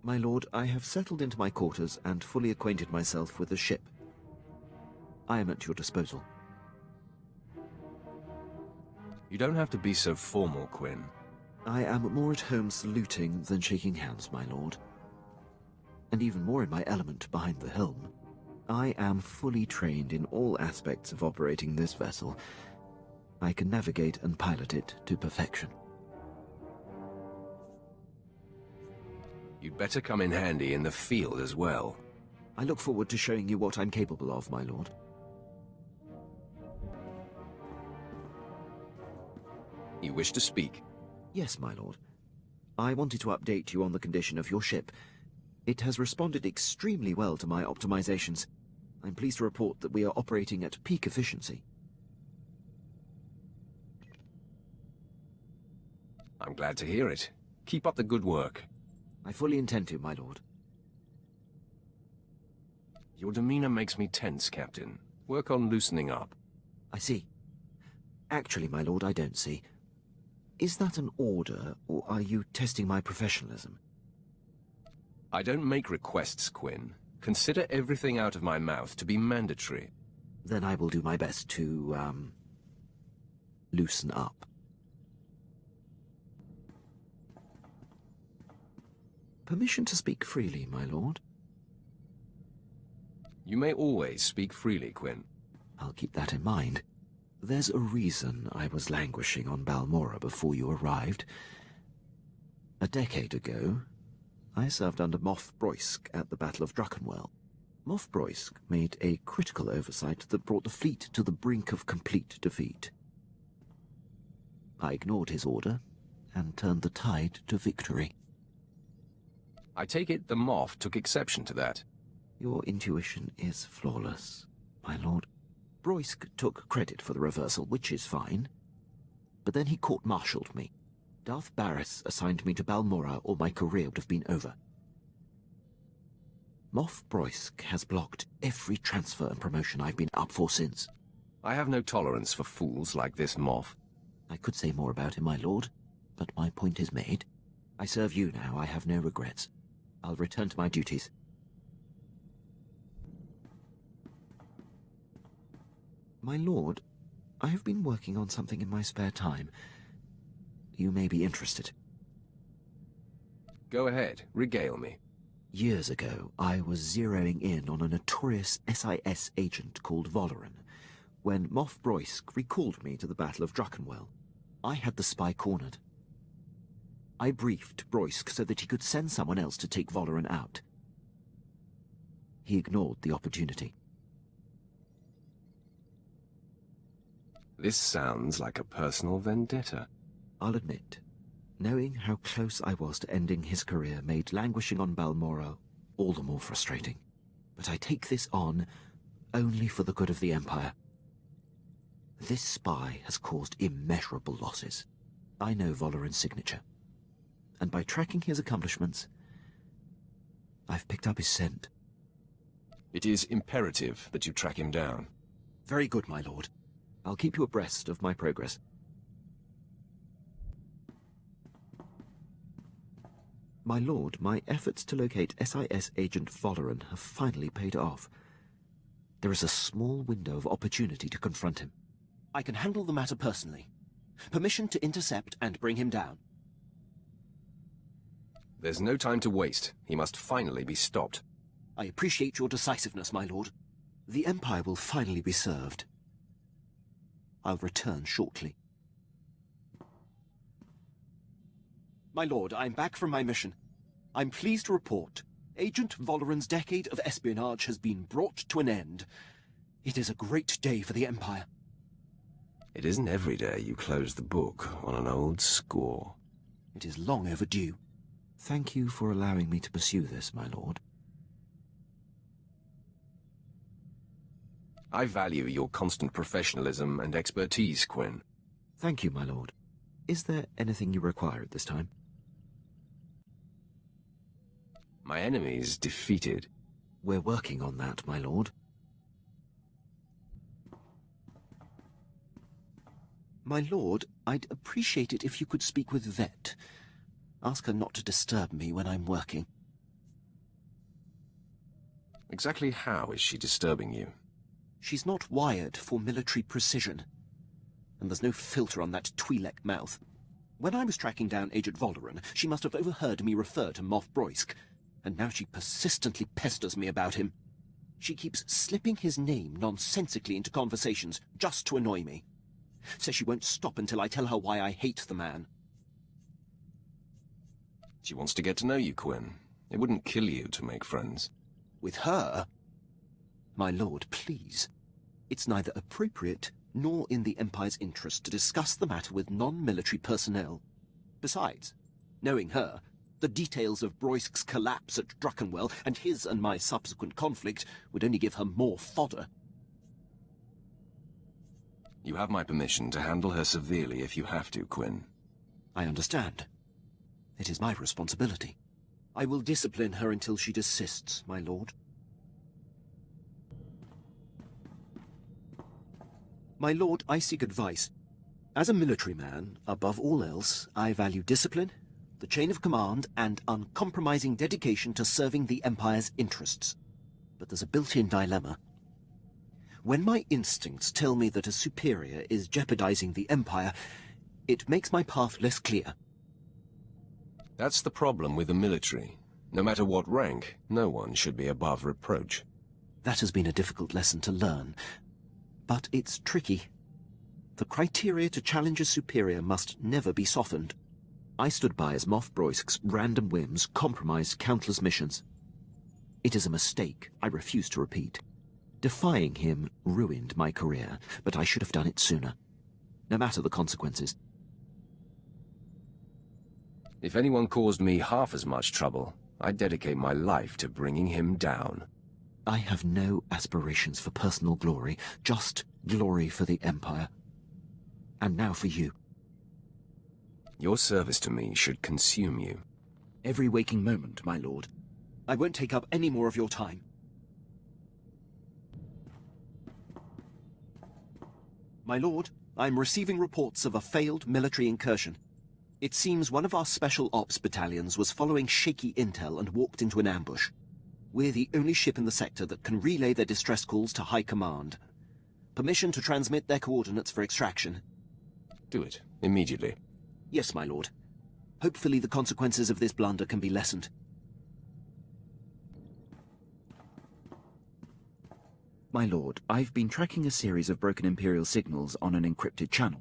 My lord, I have settled into my quarters and fully acquainted myself with the ship. I am at your disposal. You don't have to be so formal, Quinn. I am more at home saluting than shaking hands, my lord. And even more in my element behind the helm. I am fully trained in all aspects of operating this vessel. I can navigate and pilot it to perfection. You'd better come in handy in the field as well. I look forward to showing you what I'm capable of, my lord. You wish to speak? Yes, my lord. I wanted to update you on the condition of your ship. It has responded extremely well to my optimizations. I'm pleased to report that we are operating at peak efficiency. I'm glad to hear it. Keep up the good work. I fully intend to, my lord. Your demeanor makes me tense, Captain. Work on loosening up. I see. Actually, my lord, I don't see. Is that an order, or are you testing my professionalism? I don't make requests, Quinn. Consider everything out of my mouth to be mandatory. Then I will do my best to, loosen up. Permission to speak freely, my lord. You may always speak freely, Quinn. I'll keep that in mind. There's a reason I was languishing on Balmora before you arrived. A decade ago, I served under Moff Broysk at the Battle of Druckenwell. Moff Broysk made a critical oversight that brought the fleet to the brink of complete defeat. I ignored his order and turned the tide to victory. I take it the Moff took exception to that. Your intuition is flawless, my lord. Broysk took credit for the reversal, which is fine. But then he court-martialed me. Darth Barris assigned me to Balmora, or my career would have been over. Moff Broysk has blocked every transfer and promotion I've been up for since. I have no tolerance for fools like this Moff. I could say more about him, my lord, but my point is made. I serve you now, I have no regrets. I'll return to my duties. My lord, I have been working on something in my spare time. You may be interested. Go ahead, regale me. Years ago, I was zeroing in on a notorious SIS agent called Valoran, when Moff Broysk recalled me to the Battle of Druckenwell. I had the spy cornered. I briefed Broysk so that he could send someone else to take Valoran out. He ignored the opportunity. This sounds like a personal vendetta. I'll admit, knowing how close I was to ending his career made languishing on Balmora all the more frustrating. But I take this on only for the good of the Empire. This spy has caused immeasurable losses. I know Valoran's signature, and by tracking his accomplishments, I've picked up his scent. It is imperative that you track him down. Very good, my lord. I'll keep you abreast of my progress. My lord, my efforts to locate SIS agent Valoran have finally paid off. There is a small window of opportunity to confront him. I can handle the matter personally. Permission to intercept and bring him down. There's no time to waste. He must finally be stopped. I appreciate your decisiveness, my lord. The Empire will finally be served. I'll return shortly. My lord, I'm back from my mission. I'm pleased to report Agent Valoran's decade of espionage has been brought to an end. It is a great day for the Empire. It isn't every day you close the book on an old score. It is long overdue. Thank you for allowing me to pursue this, my lord. I value your constant professionalism and expertise, Quinn. Thank you, my lord. Is there anything you require at this time? My enemy's defeated. We're working on that, my lord. My lord, I'd appreciate it if you could speak with Vet. Ask her not to disturb me when I'm working. Exactly how is she disturbing you? She's not wired for military precision. And there's no filter on that Twi'lek mouth. When I was tracking down Agent Volderen, she must have overheard me refer to Moff Broisk, and now she persistently pesters me about him. She keeps slipping his name nonsensically into conversations just to annoy me. Says she won't stop until I tell her why I hate the man. She wants to get to know you, Quinn. It wouldn't kill you to make friends. With her? My lord, please. It's neither appropriate nor in the Empire's interest to discuss the matter with non-military personnel. Besides, knowing her, the details of Broisk's collapse at Druckenwell and his and my subsequent conflict would only give her more fodder. You have my permission to handle her severely if you have to, Quinn. I understand. It is my responsibility. I will discipline her until she desists, my lord. My lord, I seek advice. As a military man, above all else, I value discipline, the chain of command, and uncompromising dedication to serving the Empire's interests. But there's a built-in dilemma. When my instincts tell me that a superior is jeopardizing the Empire, it makes my path less clear. That's the problem with the military. No matter what rank, no one should be above reproach. That has been a difficult lesson to learn, but it's tricky. The criteria to challenge a superior must never be softened. I stood by as Moff Broisk's random whims compromised countless missions. It is a mistake I refuse to repeat. Defying him ruined my career, but I should have done it sooner. No matter the consequences. If anyone caused me half as much trouble, I'd dedicate my life to bringing him down. I have no aspirations for personal glory, just glory for the Empire. And now for you. Your service to me should consume you. Every waking moment, my lord. I won't take up any more of your time. My lord, I'm receiving reports of a failed military incursion. It seems one of our special ops battalions was following shaky intel and walked into an ambush. We're the only ship in the sector that can relay their distress calls to High Command. Permission to transmit their coordinates for extraction. Do it, immediately. Yes, my lord. Hopefully the consequences of this blunder can be lessened. My lord, I've been tracking a series of broken Imperial signals on an encrypted channel.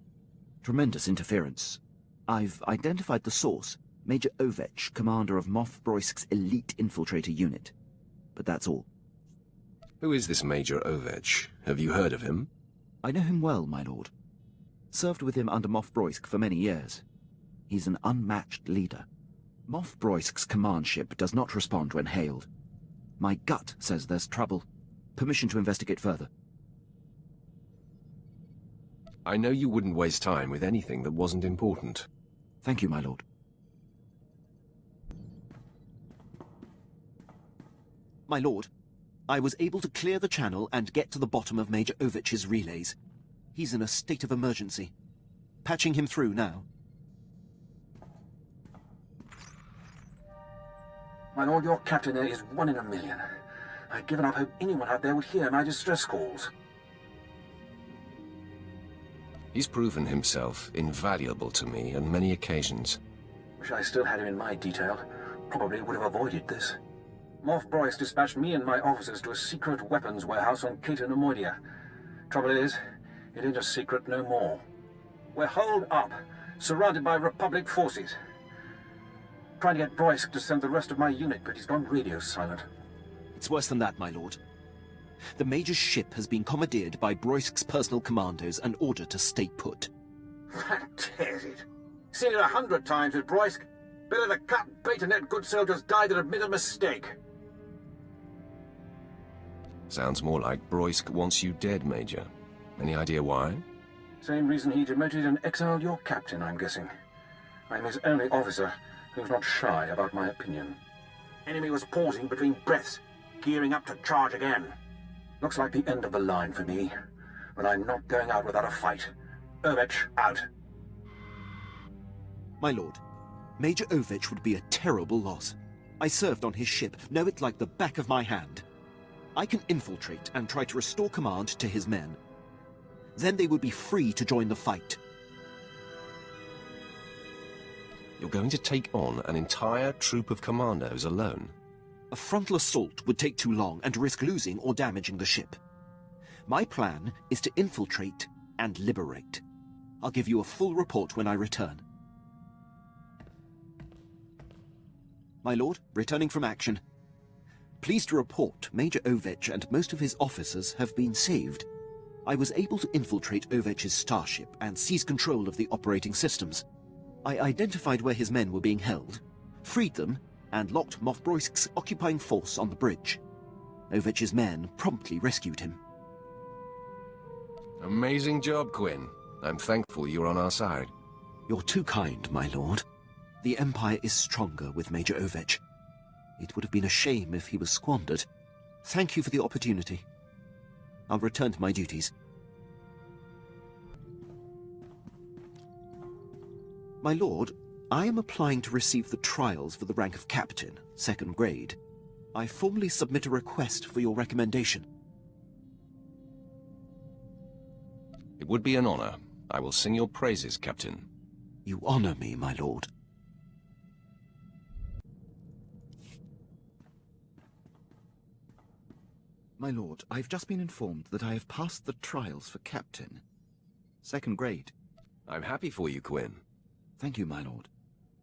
Tremendous interference. I've identified the source, Major Ovech, commander of Moff Broisk's elite infiltrator unit. But that's all. Who is this Major Ovech? Have you heard of him? I know him well, my lord. Served with him under Moff Broisk for many years. He's an unmatched leader. Moff Broisk's command ship does not respond when hailed. My gut says there's trouble. Permission to investigate further. I know you wouldn't waste time with anything that wasn't important. Thank you, my lord. My lord, I was able to clear the channel and get to the bottom of Major Ovech's relays. He's in a state of emergency. Patching him through now. My lord, your captain there is 1 in a million. I'd given up hope anyone out there would hear my distress calls. He's proven himself invaluable to me on many occasions. Wish I still had him in my detail. Probably would have avoided this. Moff Broisk dispatched me and my officers to a secret weapons warehouse on Cato Nemoidia. Trouble is, it ain't a secret no more. We're holed up, surrounded by Republic forces. Trying to get Broisk to send the rest of my unit, but he's gone radio silent. It's worse than that, my lord. The Major's ship has been commandeered by Broisk's personal commandos and ordered to stay put. That tears it. Seen it 100 times with Broisk. Better to cut bait and let good soldiers die than admit a mistake. Sounds more like Broisk wants you dead, Major. Any idea why? Same reason he demoted and exiled your captain, I'm guessing. I'm his only officer who's not shy about my opinion. Enemy was pausing between breaths, gearing up to charge again. Looks like the end of the line for me, but I'm not going out without a fight. Ovech, out. My lord, Major Ovech would be a terrible loss. I served on his ship, know it like the back of my hand. I can infiltrate and try to restore command to his men. Then they would be free to join the fight. You're going to take on an entire troop of commandos alone? A frontal assault would take too long and risk losing or damaging the ship. My plan is to infiltrate and liberate. I'll give you a full report when I return. My lord, returning from action. Pleased to report Major Ovech and most of his officers have been saved. I was able to infiltrate Ovech's starship and seize control of the operating systems. I identified where his men were being held, freed them, and locked Moff Broisk's occupying force on the bridge. Ovech's men promptly rescued him. Amazing job, Quinn. I'm thankful you're on our side. You're too kind, my lord. The Empire is stronger with Major Ovech. It would have been a shame if he was squandered. Thank you for the opportunity. I'll return to my duties. My lord, I am applying to receive the trials for the rank of Captain, 2nd grade. I formally submit a request for your recommendation. It would be an honor. I will sing your praises, Captain. You honor me, my lord. My lord, I've just been informed that I have passed the trials for Captain. 2nd grade. I'm happy for you, Quinn. Thank you, my lord.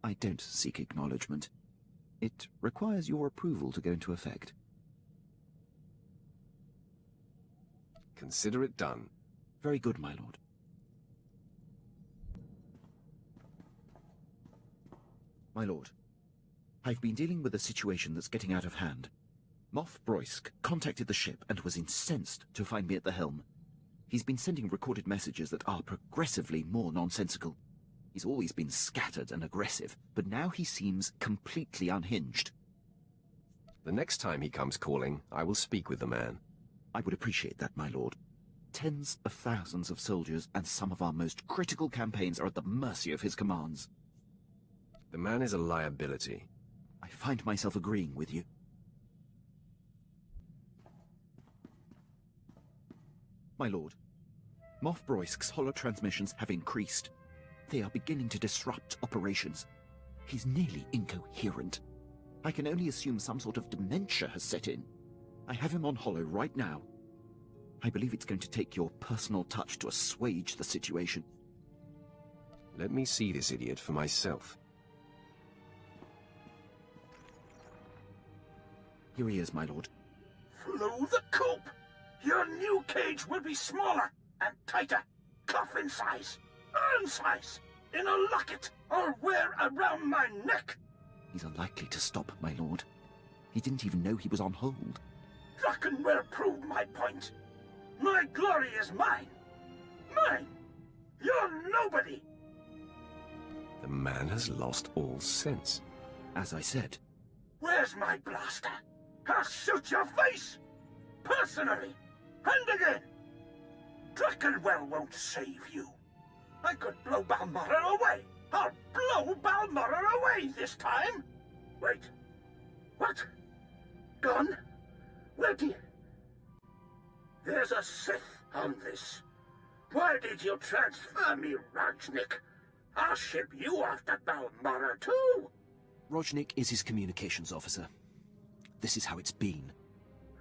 I don't seek acknowledgement. It requires your approval to go into effect. Consider it done. Very good, my lord. My lord, I've been dealing with a situation that's getting out of hand. Moff Broisk contacted the ship and was incensed to find me at the helm. He's been sending recorded messages that are progressively more nonsensical. He's always been scattered and aggressive, but now he seems completely unhinged. The next time he comes calling, I will speak with the man. I would appreciate that, my lord. Tens of thousands of soldiers and some of our most critical campaigns are at the mercy of his commands. The man is a liability. I find myself agreeing with you. My lord, Moff Broisk's holotransmissions have increased. They are beginning to disrupt operations. He's nearly incoherent. I can only assume some sort of dementia has set in. I have him on holo right now. I believe it's going to take your personal touch to assuage the situation. Let me see this idiot for myself. Here he is, my lord. Flew the coop! Your new cage will be smaller and tighter. Coffin size, urn size, in a locket, or wear around my neck. He's unlikely to stop, my lord. He didn't even know he was on hold. Druckenware proved my point. My glory is mine. Mine. You're nobody. The man has lost all sense. As I said. Where's my blaster? I'll shoot your face! Personally! And again! Druckenwell won't save you. I could blow Balmorra away. I'll blow Balmorra away this time. Wait. What? Gone? Where do you... There's a Sith on this. Why did you transfer me, Rajnik? I'll ship you off to Balmorra too. Rojnik is his communications officer. This is how it's been.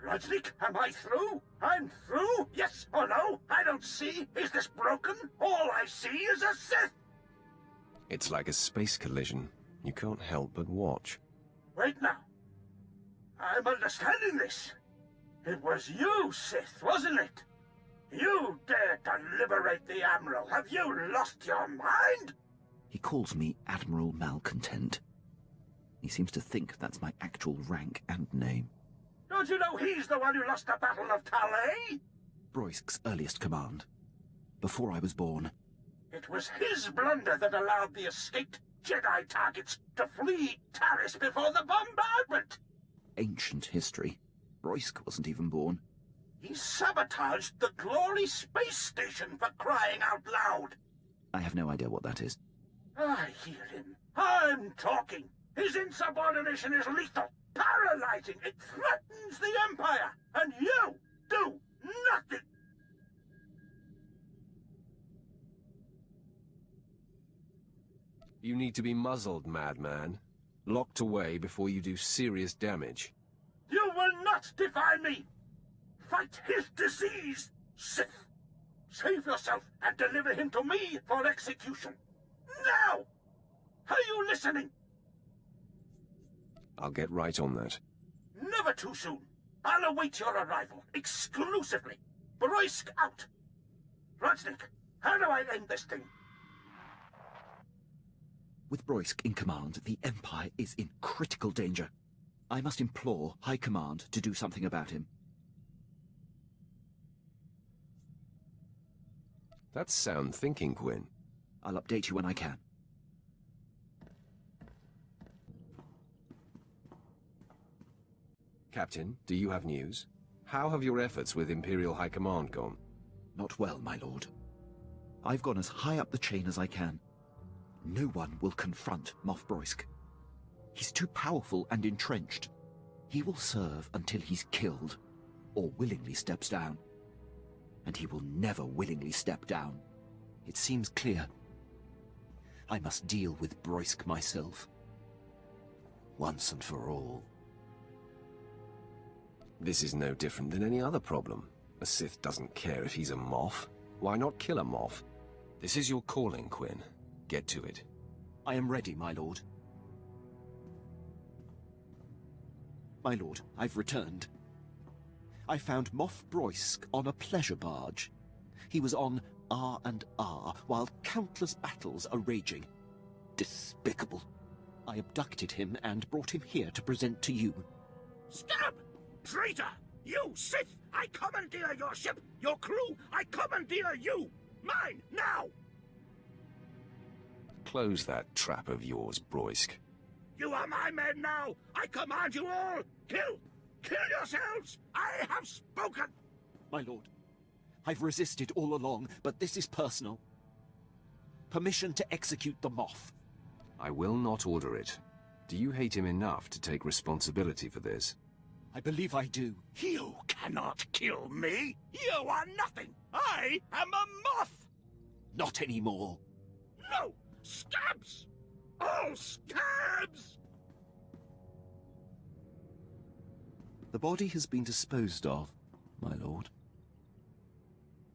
Rajnik, am I through? I'm through? Yes or no? I don't see. Is this broken? All I see is a Sith. It's like a space collision. You can't help but watch. Wait now. I'm understanding this. It was you, Sith, wasn't it? You dared to liberate the Admiral. Have you lost your mind? He calls me Admiral Malcontent. He seems to think that's my actual rank and name. Don't you know he's the one who lost the Battle of Talay? Broisk's earliest command. Before I was born. It was his blunder that allowed the escaped Jedi targets to flee Taris before the bombardment. Ancient history. Broisk wasn't even born. He sabotaged the Glory Space Station, for crying out loud. I have no idea what that is. I hear him. I'm talking. His insubordination is lethal. Paralyzing! It threatens the Empire! And you do nothing! You need to be muzzled, madman. Locked away before you do serious damage. You will not defy me! Fight his disease, Sith! Save yourself and deliver him to me for execution! Now! Are you listening? I'll get right on that. Never too soon. I'll await your arrival, exclusively. Broisk out! Rodsnick, how do I end this thing? With Broisk in command, the Empire is in critical danger. I must implore High Command to do something about him. That's sound thinking, Quinn. I'll update you when I can. Captain, do you have news? How have your efforts with Imperial High Command gone? Not well, my lord. I've gone as high up the chain as I can. No one will confront Moff Broisk. He's too powerful and entrenched. He will serve until he's killed, or willingly steps down. And he will never willingly step down. It seems clear. I must deal with Broisk myself. Once and for all. This is no different than any other problem. A Sith doesn't care if he's a Moff. Why not kill a Moff? This is your calling, Quinn. Get to it. I am ready, my lord. My lord, I've returned. I found Moff Broisk on a pleasure barge. He was on R&R while countless battles are raging. Despicable. I abducted him and brought him here to present to you. Stab! Traitor! You, Sith! I commandeer your ship! Your crew! I commandeer you! Mine, now! Close that trap of yours, Broisk. You are my men now! I command you all! Kill! Kill yourselves! I have spoken! My lord, I've resisted all along, but this is personal. Permission to execute the Moff. I will not order it. Do you hate him enough to take responsibility for this? I believe I do. You cannot kill me! You are nothing! I am a Moff! Not anymore. No! Scabs! All scabs! The body has been disposed of, my lord.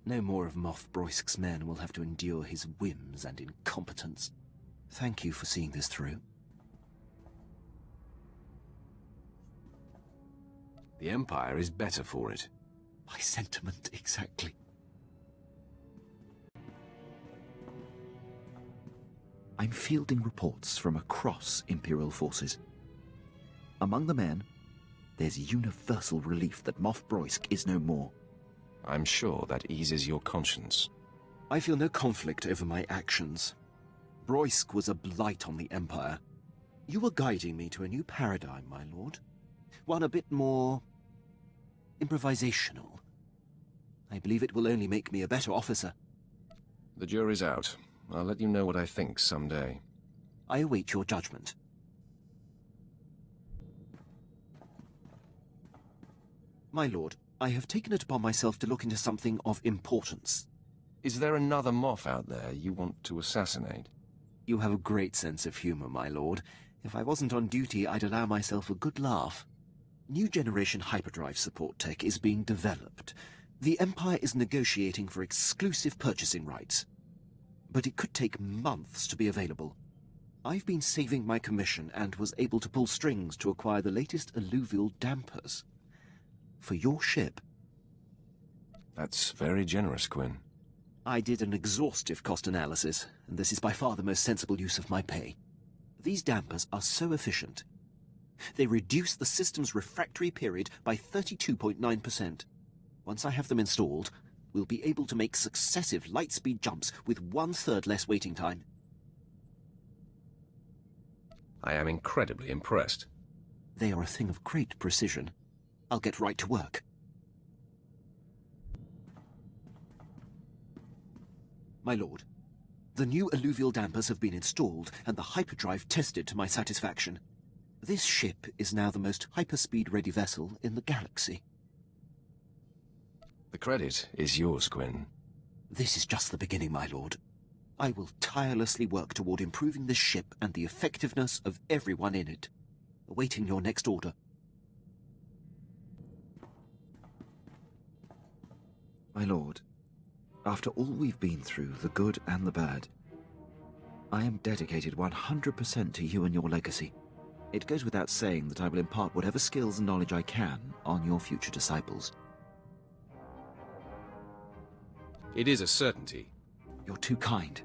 No more of Moff Broisk's men will have to endure his whims and incompetence. Thank you for seeing this through. The Empire is better for it. My sentiment, exactly. I'm fielding reports from across Imperial forces. Among the men, there's universal relief that Moff Broisk is no more. I'm sure that eases your conscience. I feel no conflict over my actions. Broisk was a blight on the Empire. You were guiding me to a new paradigm, my lord. One a bit more improvisational. I believe it will only make me a better officer. The jury's out. I'll let you know what I think someday. I await your judgment. My lord, I have taken it upon myself to look into something of importance. Is there another Moff out there you want to assassinate? You have a great sense of humor, my lord. If I wasn't on duty, I'd allow myself a good laugh. New generation hyperdrive support tech is being developed. The Empire is negotiating for exclusive purchasing rights. But it could take months to be available. I've been saving my commission and was able to pull strings to acquire the latest alluvial dampers. For your ship. That's very generous, Quinn. I did an exhaustive cost analysis, and this is by far the most sensible use of my pay. These dampers are so efficient. They reduce the system's refractory period by 32.9%. Once I have them installed, we'll be able to make successive light-speed jumps with 1/3 less waiting time. I am incredibly impressed. They are a thing of great precision. I'll get right to work. My lord, the new alluvial dampers have been installed and the hyperdrive tested to my satisfaction. This ship is now the most hyperspeed-ready vessel in the galaxy. The credit is yours, Quinn. This is just the beginning, my lord. I will tirelessly work toward improving this ship and the effectiveness of everyone in it. Awaiting your next order. My lord, after all we've been through, the good and the bad, I am dedicated 100% to you and your legacy. It goes without saying that I will impart whatever skills and knowledge I can on your future disciples. It is a certainty. You're too kind.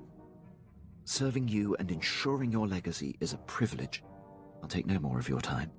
Serving you and ensuring your legacy is a privilege. I'll take no more of your time.